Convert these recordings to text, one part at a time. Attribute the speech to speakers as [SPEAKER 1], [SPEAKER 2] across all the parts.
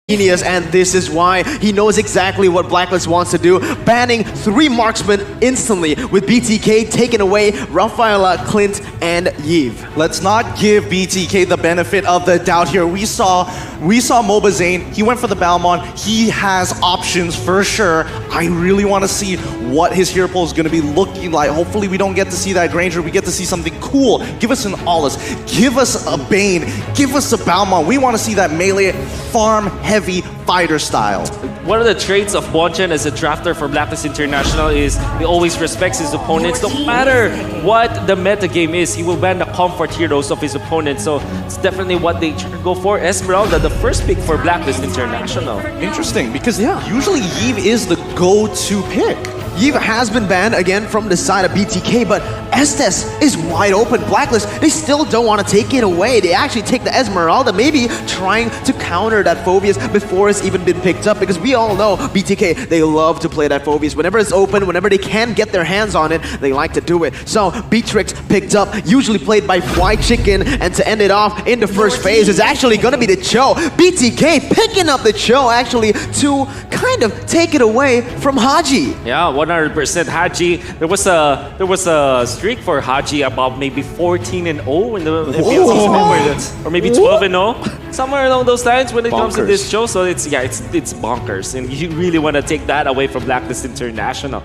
[SPEAKER 1] genius, and this is why he knows exactly what Blacklist wants to do, banning 3 marksmen instantly, with BTK taking away Rafaela, Clint, and Yves.
[SPEAKER 2] Let's not give BTK the benefit of the doubt here. We saw Mlbb Zayn. He went for the Balmon. He has options for sure. I really want to see what his hero pool is going to be looking like. Hopefully we don't get to see that Granger. We get to see something cool. Give us an Aulus. Give us a Bane. Give us a Balmon. We want to see that melee farm heavy fighter style.
[SPEAKER 3] One of the traits of Bonchen as a drafter for Blacklist International is he always respects his opponents. No matter what the meta game is, he will ban the comfort heroes of his opponents. So it's definitely what they try to go for. Esmeralda, the first pick for Blacklist International.
[SPEAKER 2] Interesting, because usually Yves is the go-to pick.
[SPEAKER 1] Yves has been banned again from the side of BTK, but Estes is wide open. Blacklist, they still don't want to take it away. They actually take the Esmeralda, maybe trying to counter that Phobius before it's even been picked up, because we all know BTK, they love to play that Phobius. Whenever it's open, whenever they can get their hands on it, they like to do it. So Beatrix picked up, usually played by White Chicken, and to end it off in the first phase is actually going to be the Cho. BTK picking up the Cho actually to kind of take it away from Haji.
[SPEAKER 3] Yeah, 100% Haji. There was a streak for Haji about maybe 14-0 in the MPL season, or maybe 12-0, somewhere along those lines when it comes to this show. So it's bonkers, and you really want to take that away from Blacklist International.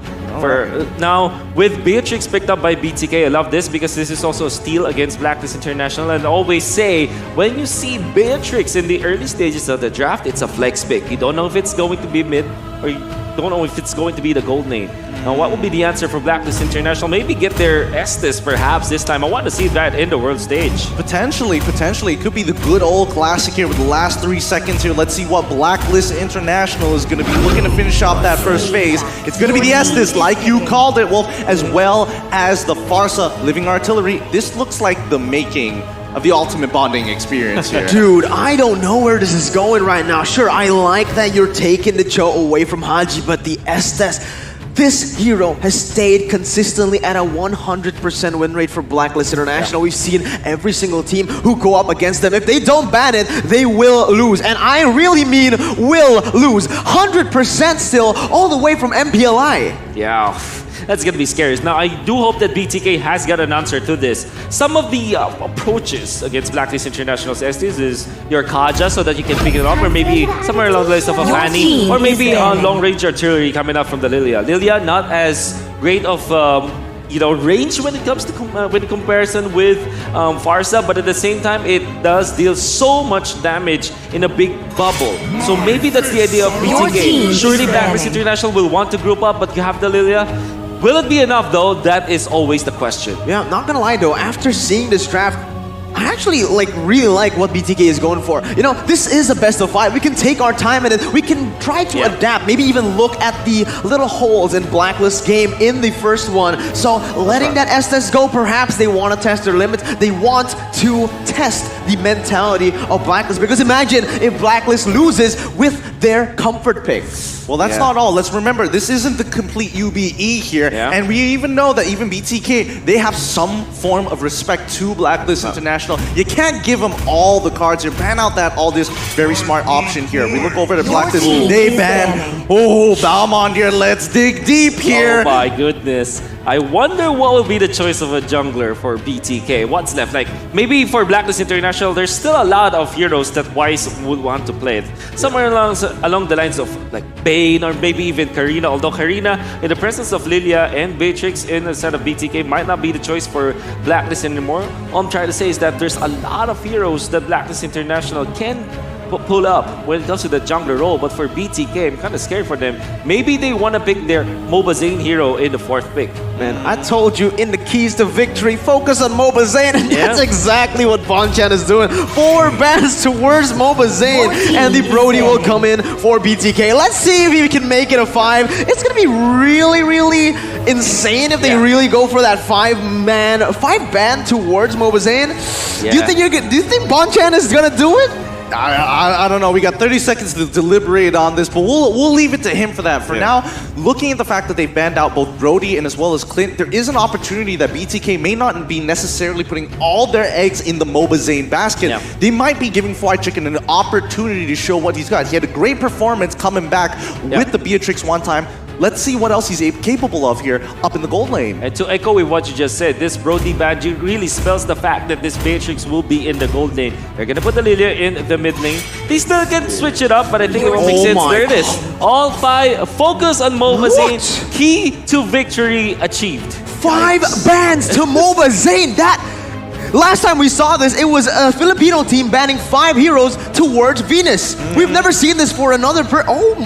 [SPEAKER 3] Now with Beatrix picked up by BTK, I love this because this is also a steal against Blacklist International. And I always say when you see Beatrix in the early stages of the draft, it's a flex pick. You don't know if it's going to be mid, or you don't know if it's going to be the gold lane. Now, what will be the answer for Blacklist International? Maybe get their Estes perhaps this time. I want to see that in the world stage.
[SPEAKER 2] Potentially. It could be the good old classic here with the last 3 seconds here. Let's see what Blacklist International is going to be looking to finish off that first phase. It's going to be the Estes, like you called it, Wolf, as well as the Farsa Living Artillery. This looks like the making of the ultimate bonding experience here.
[SPEAKER 1] Dude, I don't know where this is going right now. Sure, I like that you're taking the Cho away from Haji, but the Estes, this hero has stayed consistently at a 100% win rate for Blacklist International. We've seen every single team who go up against them. If they don't ban it, they will lose. And I really mean will lose. 100% still, all the way from MPLI.
[SPEAKER 3] Yeah. That's going to be scary. Now, I do hope that BTK has got an answer to this. Some of the approaches against Blacklist International's Estes is your Kaja so that you can pick it up, or maybe somewhere along the lines of a Fanny, or maybe long-range artillery coming up from the Lilia. Lilia, not as great of range when it comes to when comparison with Farsa, but at the same time, it does deal so much damage in a big bubble. So maybe that's the idea of BTK. Surely Blacklist International will want to group up, but you have the Lilia. Will it be enough though? That is always the question.
[SPEAKER 1] Yeah, not gonna lie though, after seeing this draft, I actually really like what BTK is going for. You know, this is a best of 5. We can take our time and we can try to adapt, maybe even look at the little holes in Blacklist game in the first one. So letting that Estes go, perhaps they want to test their limits. They want to test the mentality of Blacklist, because imagine if Blacklist loses with their comfort pick.
[SPEAKER 2] Well, that's not all. Let's remember, this isn't the complete UBE here. And we even know that even BTK, they have some form of respect to Blacklist International. You can't give them all the cards here. Ban out that Aldous, very smart option here. We look over to Blacklist, they ban. Oh, Balmon here, let's dig deep here.
[SPEAKER 3] Oh my goodness. I wonder what will be the choice of a jungler for BTK. What's left? Like, maybe for Blacklist International, there's still a lot of heroes that Wise would want to play. Somewhere along the lines of like Bane, or maybe even Karina. Although Karina, in the presence of Lilia and Beatrix in the set of BTK, might not be the choice for Blacklist anymore. All I'm trying to say is that there's a lot of heroes that Blacklist International can pull up when it comes to the jungler role, but for BTK, I'm kind of scared for them. Maybe they want to pick their Mlbb Zayn hero in the 4th pick.
[SPEAKER 1] Man, I told you in the keys to victory, focus on Mlbb Zayn, and that's exactly what Bonchen is doing. 4 bans towards Mlbb Zayn, and the Brody will come in for BTK. Let's see if he can make it a 5. It's gonna be really insane if they really go for that 5 ban towards Mlbb Zayn. Do you think Bonchen is gonna do it?
[SPEAKER 2] I don't know. We got 30 seconds to deliberate on this, but we'll leave it to him for that. For now, looking at the fact that they've banned out both Brody and as well as Clint, there is an opportunity that BTK may not be necessarily putting all their eggs in the Mlbb basket. Yeah. They might be giving Fried Chicken an opportunity to show what he's got. He had a great performance coming back with the Beatrix one time. Let's see what else he's capable of here up in the gold lane.
[SPEAKER 3] And to echo with what you just said, this Brody ban really spells the fact that this Beatrix will be in the gold lane. They're going to put the Lilia in the mid lane. They still can switch it up, but I think it won't make sense. There it is. All 5 focus on Mlbb. Key to victory achieved.
[SPEAKER 1] 5 bans to Mlbb. That... Last time we saw this, it was a Filipino team banning 5 heroes towards Venus. We've never seen this for another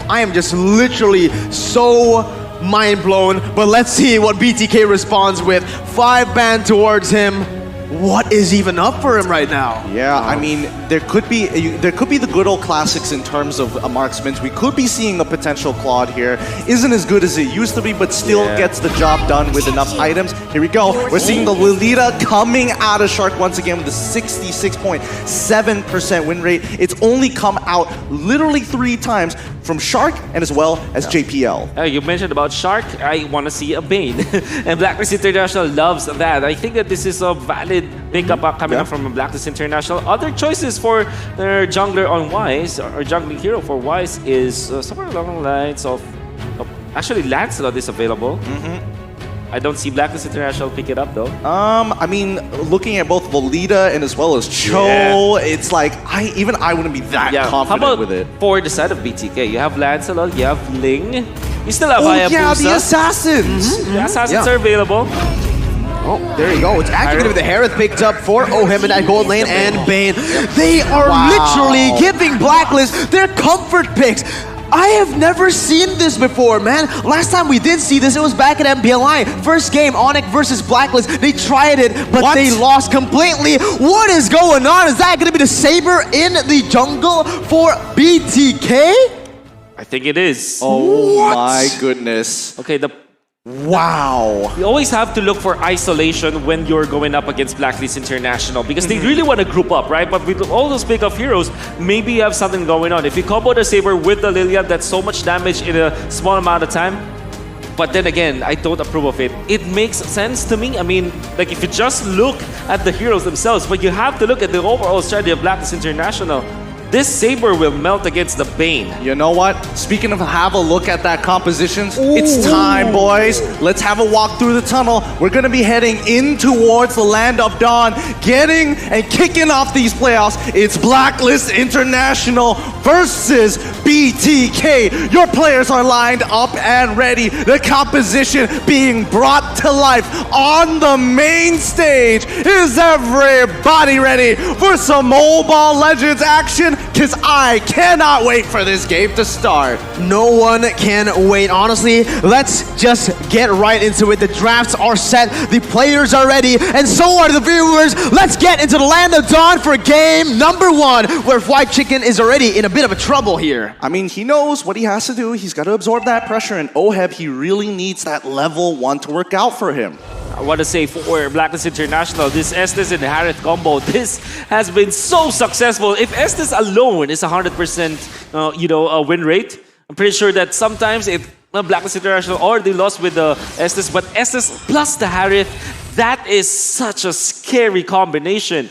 [SPEAKER 1] I am just literally so mind blown. But let's see what BTK responds with. 5 banned towards him. What is even up for him right now?
[SPEAKER 2] Yeah, I mean, there could be the good old classics in terms of marksmen. We could be seeing a potential Claude here. Isn't as good as it used to be, but still gets the job done with enough items. Here we go. We're seeing the Lolita coming out of Shark once again with a 66.7% win rate. It's only come out literally 3 times from Shark and as well as JPL.
[SPEAKER 3] You mentioned about Shark. I want to see a Bane. And Blacklist International loves that. I think that this is a valid pickup coming up from Blacklist International. Other choices for their jungler on Wise, or jungling hero for Wise, is somewhere along the lines of actually Lancelot is available. I don't see Blacklist International pick it up though.
[SPEAKER 2] I mean, looking at both Lolita and as well as Cho, it's like I wouldn't be that confident with it.
[SPEAKER 3] For the side of BTK, you have Lancelot, you have Ling, you still have Hayabusa.
[SPEAKER 2] The Assassins!
[SPEAKER 3] The Assassins are available.
[SPEAKER 1] Oh, there you go. It's actually going to be the Harith picked up for Ohem in that gold lane and Bane. They are literally giving Blacklist their comfort picks. I have never seen this before, man. Last time we did see this, it was back at MPLI. First game, Onyx versus Blacklist. They tried it, but they lost completely. What is going on? Is that going to be the Saber in the jungle for BTK?
[SPEAKER 3] I think it is.
[SPEAKER 2] Oh my goodness.
[SPEAKER 3] Okay,
[SPEAKER 2] wow.
[SPEAKER 3] You always have to look for isolation when you're going up against Blacklist International because they really want to group up, right? But with all those big of heroes, maybe you have something going on. If you combo the Saber with the Lilia, that's so much damage in a small amount of time. But then again, I don't approve of it. It makes sense to me. I mean, like if you just look at the heroes themselves, but you have to look at the overall strategy of Blacklist International. This Saber will melt against the Bane.
[SPEAKER 2] You know what? Speaking of have a look at that composition, it's time, boys. Let's have a walk through the tunnel. We're going to be heading in towards the Land of Dawn, getting and kicking off these playoffs. It's Blacklist International versus BTK. Your players are lined up and ready. The composition being brought to life on the main stage. Is everybody ready for some Mobile Legends action? Because I cannot wait for this game to start.
[SPEAKER 1] No one can wait. Honestly, let's just get right into it. The drafts are set, the players are ready, and so are the viewers. Let's get into the Land of Dawn for game number 1, where Fried Chicken is already in a bit of a trouble here.
[SPEAKER 2] I mean, he knows what he has to do. He's got to absorb that pressure, and Oheb, he really needs that level 1 to work out for him.
[SPEAKER 3] I want to say for Blacklist International, this Estes and Harith combo, this has been so successful. If Estes alone is 100%, win rate, I'm pretty sure that sometimes if Blacklist International or they lost with the Estes, but Estes plus the Harith, that is such a scary combination.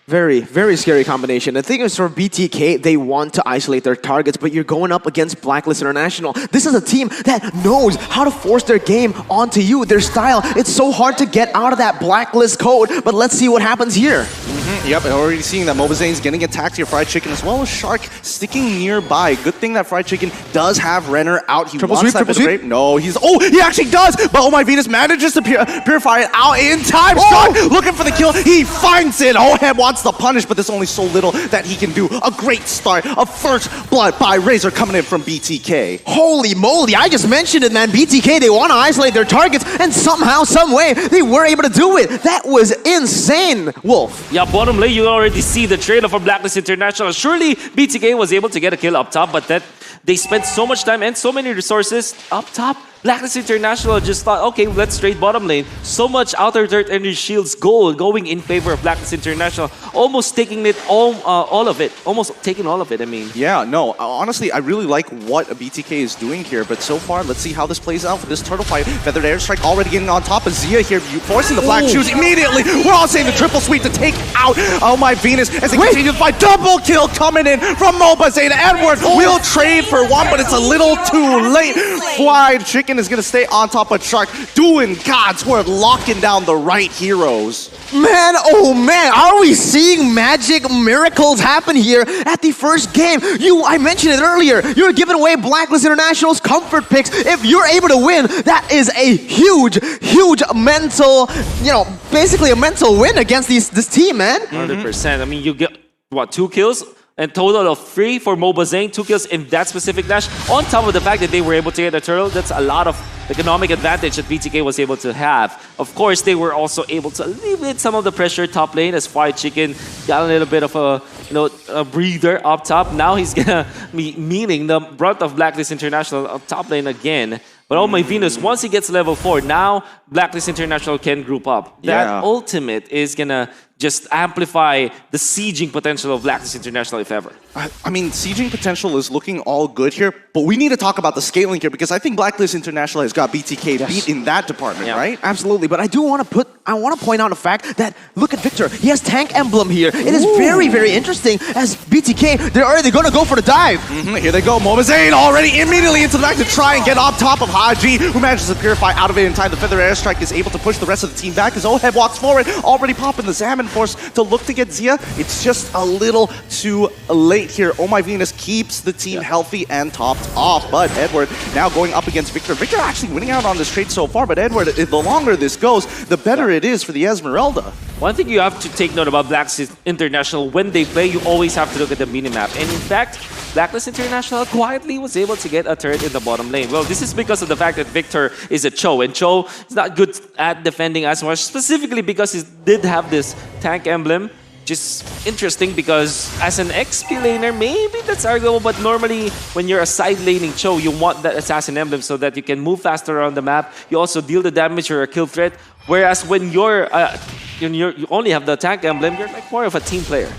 [SPEAKER 1] Very, very scary combination. The thing is, for BTK, they want to isolate their targets, but you're going up against Blacklist International. This is a team that knows how to force their game onto you, their style. It's so hard to get out of that Blacklist code, but let's see what happens here.
[SPEAKER 2] Yep, and already seeing that Mobizane's getting attacked here. Fried Chicken as well as Shark sticking nearby. Good thing that Fried Chicken does have Renner out. He wants that grape. No, he actually does! But Oh My Venus manages to purify it out in time. Shark looking for the kill. He finds it. Oheb wants the punish, but there's only so little that he can do. A great start of first blood by Razor coming in from BTK.
[SPEAKER 1] Holy moly, I just mentioned it, man. BTK, they want to isolate their targets, and somehow, some way, they were able to do it. That was insane, Wolf.
[SPEAKER 3] Yeah, bottom lane, you already see the trail of a Blacklist International. Surely BTK was able to get a kill up top, but that they spent so much time and so many resources up top. Blacklist International just thought, okay, let's trade bottom lane. So much outer dirt energy shields gold going in favor of Blacklist International, almost taking it all of it. Almost taking all of it, I mean.
[SPEAKER 2] Yeah, no, honestly, I really like what BTK is doing here, but so far, let's see how this plays out for this turtle fight. Feathered Airstrike already getting on top of Zia here, forcing the black shoes immediately. We're all saying the triple sweep to take out Oh My Venus as they continue to fight. Double kill coming in from Mlbb. Edward will trade for one, but it's a little too late. Fried Chicken is going to stay on top of Shark, doing God's work, locking down the right heroes.
[SPEAKER 1] Man, oh man, are we seeing magic miracles happen here at the first game? I mentioned it earlier, you're giving away Blacklist International's comfort picks. If you're able to win, that is a huge mental, basically a mental win against this team, man.
[SPEAKER 3] 100%. I mean, you get, what, 2 kills? And total of 3 for Mlbb, 2 kills in that specific dash. On top of the fact that they were able to get a turtle, that's a lot of economic advantage that BTK was able to have. Of course, they were also able to alleviate some of the pressure top lane as Fried Chicken got a little bit of a breather up top. Now he's gonna be meaning the brunt of Blacklist International up top lane again. But Oh My Venus, once he gets level 4, now Blacklist International can group up. That ultimate is gonna just amplify the sieging potential of Blacklist International, if ever.
[SPEAKER 2] I mean, sieging potential is looking all good here, but we need to talk about the scaling here because I think Blacklist International has got BTK beat in that department, right?
[SPEAKER 1] Absolutely, but I do want to point out the fact that look at Victor. He has tank emblem here. It is very interesting as BTK. They're already going to go for the dive.
[SPEAKER 2] Here they go. Mlbb already immediately into the back to try and get on top of Haji, who manages to purify out of it in time. The Feather Airstrike is able to push the rest of the team back as Oheb walks forward, already popping the Salmon Force to look to get Zia. It's just a little too late here. Oh My Venus keeps the team healthy and topped off, but Edward now going up against Victor. Victor actually winning out on this trade so far, but Edward, the longer this goes, the better it is for the Esmeralda.
[SPEAKER 3] One thing you have to take note about Blacklist International, when they play, you always have to look at the minimap. And in fact, Blacklist International quietly was able to get a turret in the bottom lane. Well, this is because of the fact that Victor is a Cho, and Cho is not good at defending as much, specifically because he did have this tank emblem. Just interesting because as an XP laner, maybe that's arguable, but normally when you're a side laning Cho, you want that assassin emblem so that you can move faster around the map. You also deal the damage or a kill threat. Whereas when you only have the tank emblem, you're like more of a team player.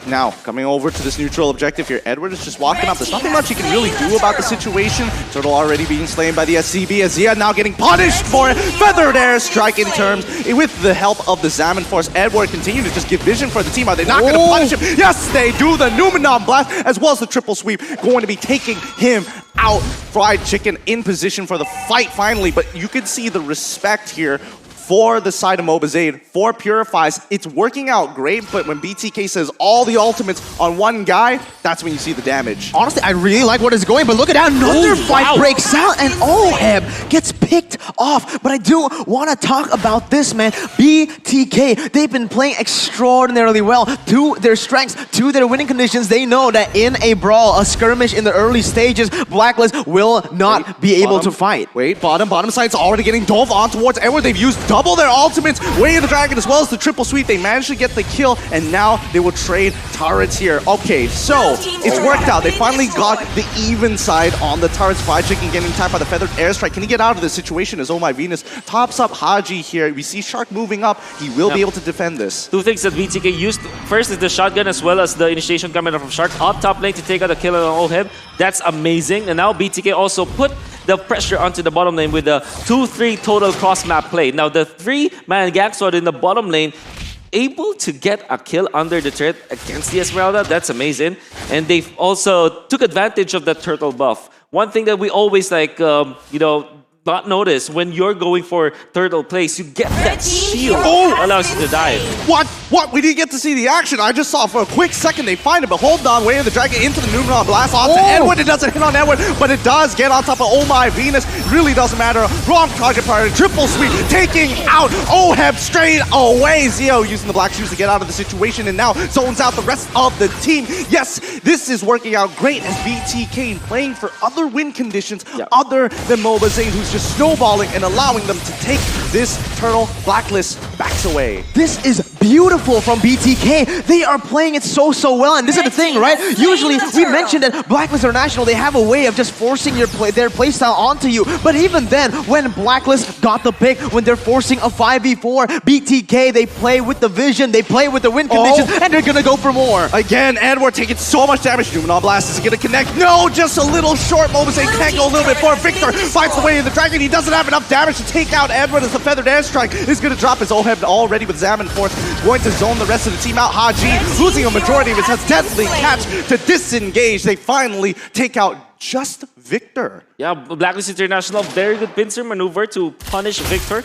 [SPEAKER 2] Now, coming over to this neutral objective here, Edward is just walking up. There's nothing much he can really do about the situation. Turtle already being slain by the SCB. Azia now getting punished for it. Feathered Airstrike in terms. With the help of the Salmon Force, Edward continuing to just give vision for the team. Are they not going to punish him? Yes, they do. The Numenon Blast as well as the triple sweep going to be taking him out. Fried Chicken in position for the fight finally, but you can see the respect here for the side of Mlbb, for Purifies. It's working out great, but when BTK says all the ultimates on one guy, that's when you see the damage.
[SPEAKER 1] Honestly, I really like what is going, but look at how another fight breaks out and Oheb gets picked off. But I do want to talk about this, man. BTK, they've been playing extraordinarily well to their strengths, to their winning conditions. They know that in a brawl, a skirmish in the early stages, Blacklist will not be able to fight.
[SPEAKER 2] Bottom side's already getting dove on towards Edward. They've used double their ultimates, Way of the Dragon as well as the triple sweep. They managed to get the kill, and now they will trade turrets here. Okay, so it's worked out. They finally got the even side on the turrets. Fried Chicken getting tapped by the Feathered Airstrike. Can he get out of this situation as Oh My Venus tops up Haji here? We see Shark moving up. He will be able to defend this.
[SPEAKER 3] Two things that BTK used. First is the shotgun as well as the initiation coming from Shark up top lane to take out the kill on Oheb. That's amazing. And now BTK also put the pressure onto the bottom lane with the 2-3 total cross-map play. Now the 3-man gang sword in the bottom lane, able to get a kill under the turret against the Esmeralda. That's amazing. And they also took advantage of the turtle buff. One thing that we always not notice when you're going for turtle place, you get that shield allows you to dive.
[SPEAKER 2] What? We didn't get to see the action. I just saw for a quick second they find it, but hold on, Way of the Dragon into the Numenon Blast onto Edward. It doesn't hit on Edward, but it does get on top of Oh My Venus. Really doesn't matter. Wrong target priority. Triple sweep taking out Oheb straight away. Zio using the black shoes to get out of the situation and now zones out the rest of the team. Yes, this is working out great as BTK playing for other win conditions other than Mlbb, who's just snowballing and allowing them to take this turtle. Blacklist backs away.
[SPEAKER 1] This is beautiful from BTK. They are playing it so well, and this is the thing, right? Usually, we mentioned that Blacklist International, they have a way of just forcing their playstyle onto you. But even then, when Blacklist got the pick, when they're forcing a 5v4, BTK, they play with the vision, they play with the win conditions, and they're gonna go for more.
[SPEAKER 2] Again, Edward taking so much damage. Numenal Blast is gonna connect. No, just a little short. Mlbb can't go a little bit far. Victor fights the way in the dragon. He doesn't have enough damage to take out Edward as the Feathered Airstrike is gonna drop his Oheb already with Zam in fourth. Going to zone the rest of the team out. Haji losing a majority of his has deadly catch to disengage. They finally take out just Victor.
[SPEAKER 3] Yeah, Blacklist International, very good pincer maneuver to punish Victor.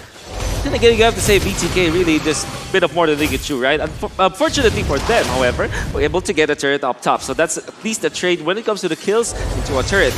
[SPEAKER 3] Then again, you have to say BTK really just a bit of more than they could chew, right? Unfortunately for them, however, were able to get a turret up top. So that's at least a trade when it comes to the kills into a turret.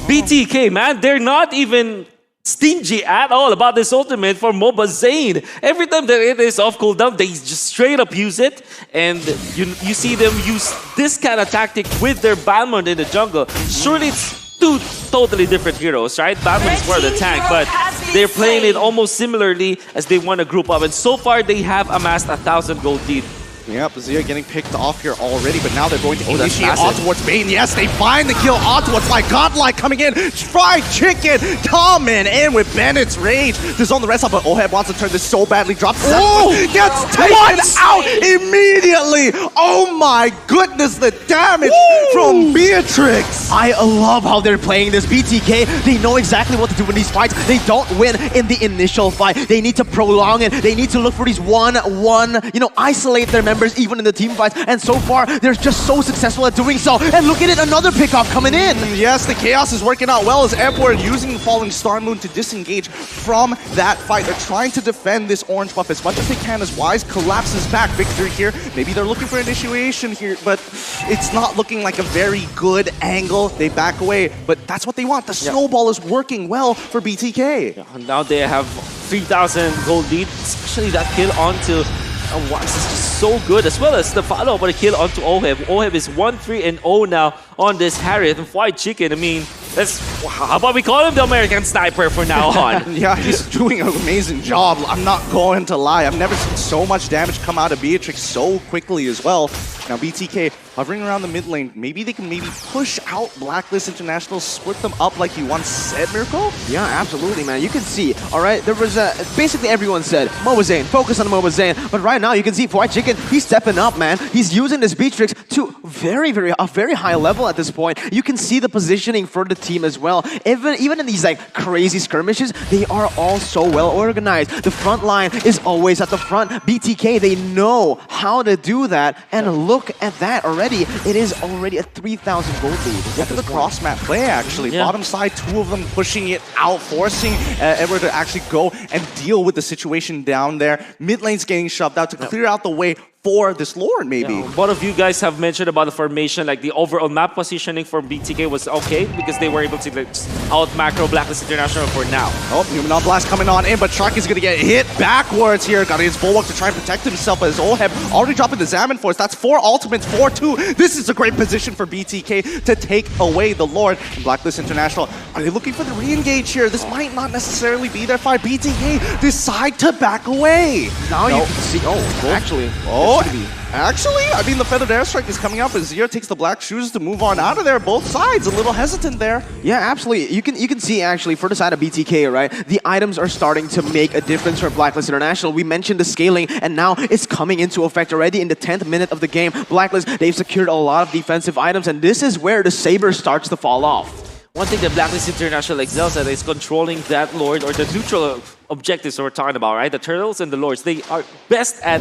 [SPEAKER 3] BTK, man, they're not even stingy at all about this ultimate for Mlbb. Every time that it is off cooldown, they just straight up use it. And you see them use this kind of tactic with their Balmond in the jungle. Surely it's two totally different heroes, right? Batman is more the tank, but they're playing it almost similarly as they want to group up. And so far, they have amassed 1,000 gold lead.
[SPEAKER 2] Yep, Zia getting picked off here already, but now they're going to initiate on towards Bane. Yes, they find the kill on towards my Godlike coming in. Fried Chicken coming in with Bennett's Rage to zone the rest up, but Oheb wants to turn this so badly. Drops gets taken out immediately. Oh my goodness, the damage from Beatrix.
[SPEAKER 1] I love how they're playing this. BTK, they know exactly what to do in these fights. They don't win in the initial fight. They need to prolong it. They need to look for these isolate their members even in the team fights, and so far they're just so successful at doing so. And look at it, another pickoff coming in.
[SPEAKER 2] Yes, the chaos is working out well as Edward using the Falling Star Moon to disengage from that fight. They're trying to defend this orange buff as much as they can as Wise collapses back. Victor here, maybe they're looking for initiation here, but it's not looking like a very good angle. They back away, but that's what they want. The snowball is working well for BTK.
[SPEAKER 3] Yeah, now they have 3,000 gold lead, especially that kill onto Wax is just so good, as well as the follow-up with a kill onto Oheb. Oheb is 1-3-0 now on this Harriet. And Fried Chicken, I mean, how about we call him the American Sniper from now on?
[SPEAKER 2] Yeah, he's doing an amazing job. I'm not going to lie. I've never seen so much damage come out of Beatrix so quickly as well. Now BTK hovering around the mid lane. Maybe they can push out Blacklist International, split them up like you once said, Mirko?
[SPEAKER 1] Yeah, absolutely, man. You can see, all right, there was basically everyone said, Mlbb, focus on Mlbb. But right now, you can see Fried Chicken, he's stepping up, man. He's using this Beatrix to a very high level at this point. You can see the positioning for the team as well. Even in these like crazy skirmishes, they are all so well organized. The front line is always at the front. BTK, they know how to do that. And look at that already. It is already a 3,000 gold lead.
[SPEAKER 2] Look at the cross map play actually. Yeah. Bottom side, two of them pushing it out, forcing Edward to actually go and deal with the situation down there. Mid lane's getting shoved out to clear out the way for this Lord, maybe.
[SPEAKER 3] Yeah, both of you guys have mentioned about the formation, like the overall map positioning for BTK was okay because they were able to out macro Blacklist International for now.
[SPEAKER 2] Oh, Numenal Blast coming on in, but Shark is going to get hit backwards here. Got his Bulwark to try and protect himself, but his Oheb already dropping the Zaman Force. That's 4 ultimates, 4-2. This is a great position for BTK to take away the Lord. Blacklist International, are they looking for the re-engage here? This might not necessarily be their fight. BTK decide to back away.
[SPEAKER 1] Now you can see, actually.
[SPEAKER 2] Actually, I mean, the Feathered Airstrike is coming up as Zero takes the black shoes to move on out of there. Both sides a little hesitant there.
[SPEAKER 1] Yeah, absolutely. You can see actually for the side of BTK, right? The items are starting to make a difference for Blacklist International. We mentioned the scaling, and now it's coming into effect already in the 10th minute of the game. Blacklist, they've secured a lot of defensive items, and this is where the Saber starts to fall off.
[SPEAKER 3] One thing that Blacklist International excels at is controlling that Lord or the neutral objectives we're talking about, right? The turtles and the lords, they are best at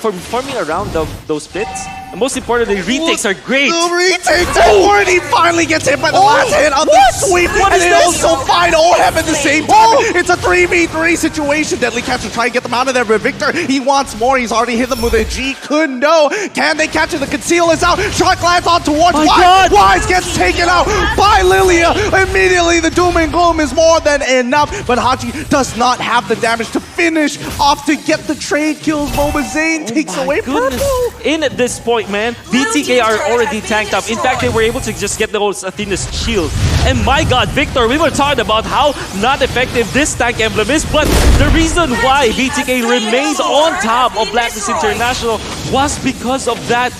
[SPEAKER 3] forming around those pits. And most importantly, retakes are great.
[SPEAKER 2] The retakes are he finally gets hit by the last hit on the sweep. And they also find Oheb at the same time. It's a 3v3 situation. Deadly Catch to try and get them out of there, but Victor, he wants more. He's already hit them with a G. Couldn't know. Can they catch it? The conceal is out. Shot lands on towards Wise. Wise gets taken out by Lilia. Immediately, the doom and gloom is more than enough. But Haji does not have the damage to finish off to get the trade kills. Mlbb takes away
[SPEAKER 3] Goodness.
[SPEAKER 2] purple.
[SPEAKER 3] In at this point, man, BTK are already tanked up. In fact, they were able to just get those Athena's shield. And my god, Victor, we were talking about how not effective this tank emblem is, but the reason why BTK remained on top of Blacklist International was because of that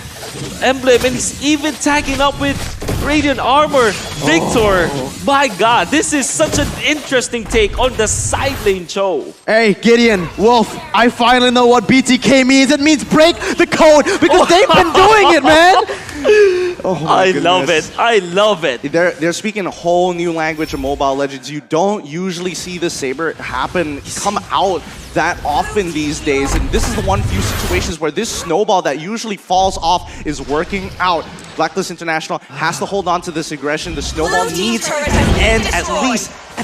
[SPEAKER 3] emblem, and he's even tagging up with Radiant Armor. Victor, my god, this is such an interesting take on the side lane show.
[SPEAKER 1] Hey, Gideon, Wolf, I finally know what BTK means. It means break the code because they've been doing it, man.
[SPEAKER 3] I love it. I love it.
[SPEAKER 2] They're speaking a whole new language of Mobile Legends. You don't usually see the Saber come out that often these days, and this is the one few situations where this snowball that usually falls off is working out. Blacklist International has to hold on to this aggression. The snowball needs to end at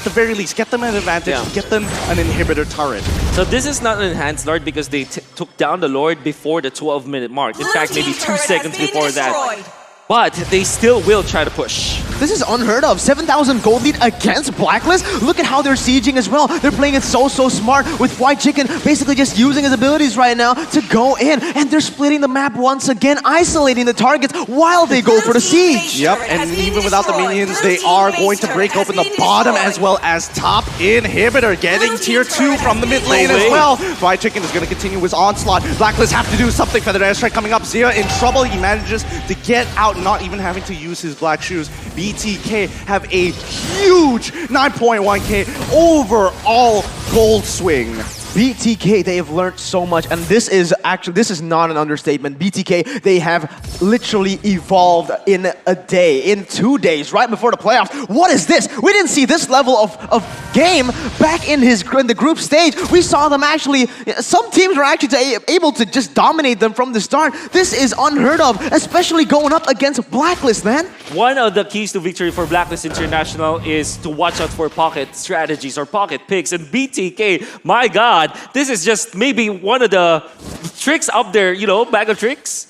[SPEAKER 2] the very least. Get them an advantage, get them an inhibitor turret.
[SPEAKER 3] So this is not an enhanced Lord because they took down the Lord before the 12-minute mark. In fact, maybe 2 seconds before that. But they still will try to push.
[SPEAKER 1] This is unheard of. 7,000 gold lead against Blacklist. Look at how they're sieging as well. They're playing it so smart with White Chicken basically just using his abilities right now to go in. And they're splitting the map once again, isolating the targets while they go for the siege.
[SPEAKER 2] Yep, and even without the minions, they are going to break open the bottom as well as top inhibitor, getting tier 2 from the mid lane as well. White Chicken is going to continue his onslaught. Blacklist have to do something for the airstrike coming up. Zia in trouble. He manages to get out, not even having to use his black shoes. BTK have a huge 9.1k overall gold swing.
[SPEAKER 1] BTK, they have learned so much, and this is not an understatement. BTK, they have literally evolved in a day, in 2 days, right before the playoffs. What is this? We didn't see this level of game back in the group stage. We saw them actually, some teams were actually able to just dominate them from the start. This is unheard of, especially going up against Blacklist, man.
[SPEAKER 3] One of the keys to victory for Blacklist International is to watch out for pocket strategies or pocket picks. And BTK, my god, this is just maybe one of the tricks up there, you know, bag of tricks.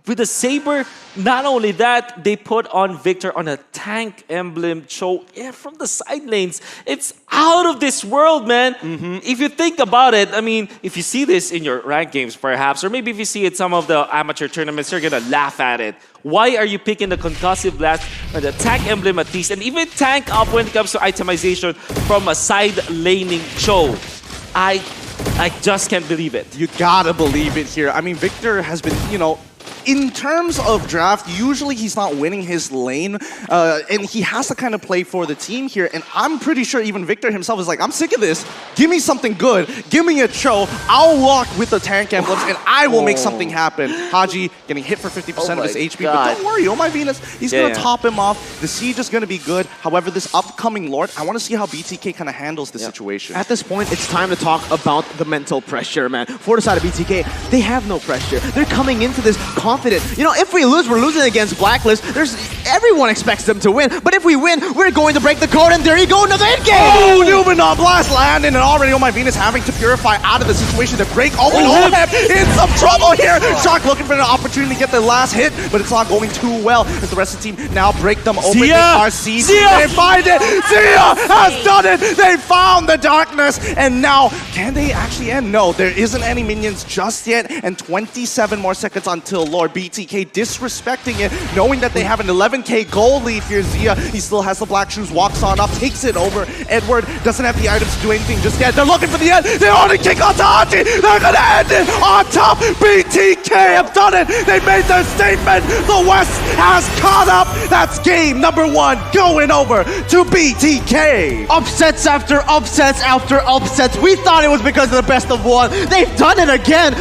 [SPEAKER 3] With the Saber, not only that, they put on Victor on a tank emblem choke from the side lanes. It's out of this world, man. If you think about it, I mean, if you see this in your ranked games perhaps, or maybe if you see it some of the amateur tournaments, you're gonna laugh at it. Why are you picking the concussive blast or the tank emblem at least, and even tank up when it comes to itemization from a side laning choke? I just can't believe it.
[SPEAKER 2] You gotta believe it here. I mean, Victor has been, you know, in terms of draft, usually he's not winning his lane, and he has to kind of play for the team here. And I'm pretty sure even Victor himself is like, I'm sick of this. Give me something good. Give me a Cho. I'll walk with the tank emblems, and I will make something happen. Haji getting hit for 50% of his HP, but don't worry, oh my Venus, he's going to top him off. The siege is going to be good. However, this upcoming Lord, I want to see how BTK kind of handles the situation.
[SPEAKER 1] At this point, it's time to talk about the mental pressure, man. For the side of BTK, they have no pressure. They're coming into this confident. You know, if we lose, we're losing against Blacklist. Everyone expects them to win. But if we win, we're going to break the code, and there you go, another hit game!
[SPEAKER 2] Oh, Numenor Blast landing, and already Oh My Venus having to purify out of the situation to break open Olheb in some trouble here. Shock looking for an opportunity to get the last hit, but it's not going too well as the rest of the team now break them open. They are sieging. They find it. Zia has done it. They found the darkness, and now can they actually end? No, there isn't any minions just yet, and 27 more seconds until Lord. BTK disrespecting it, knowing that they have an 11k gold lead here. Zia, he still has the black shoes, walks on up, takes it over. Edward doesn't have the items to do anything just yet. They're looking for the end. They already kick on to Haji. They're gonna end it on top. BTK have done it. They made their statement. The West has caught up. That's game number 1 going over to BTK.
[SPEAKER 1] Upsets after upsets after upsets. We thought it was because of the best of one. They've done it again.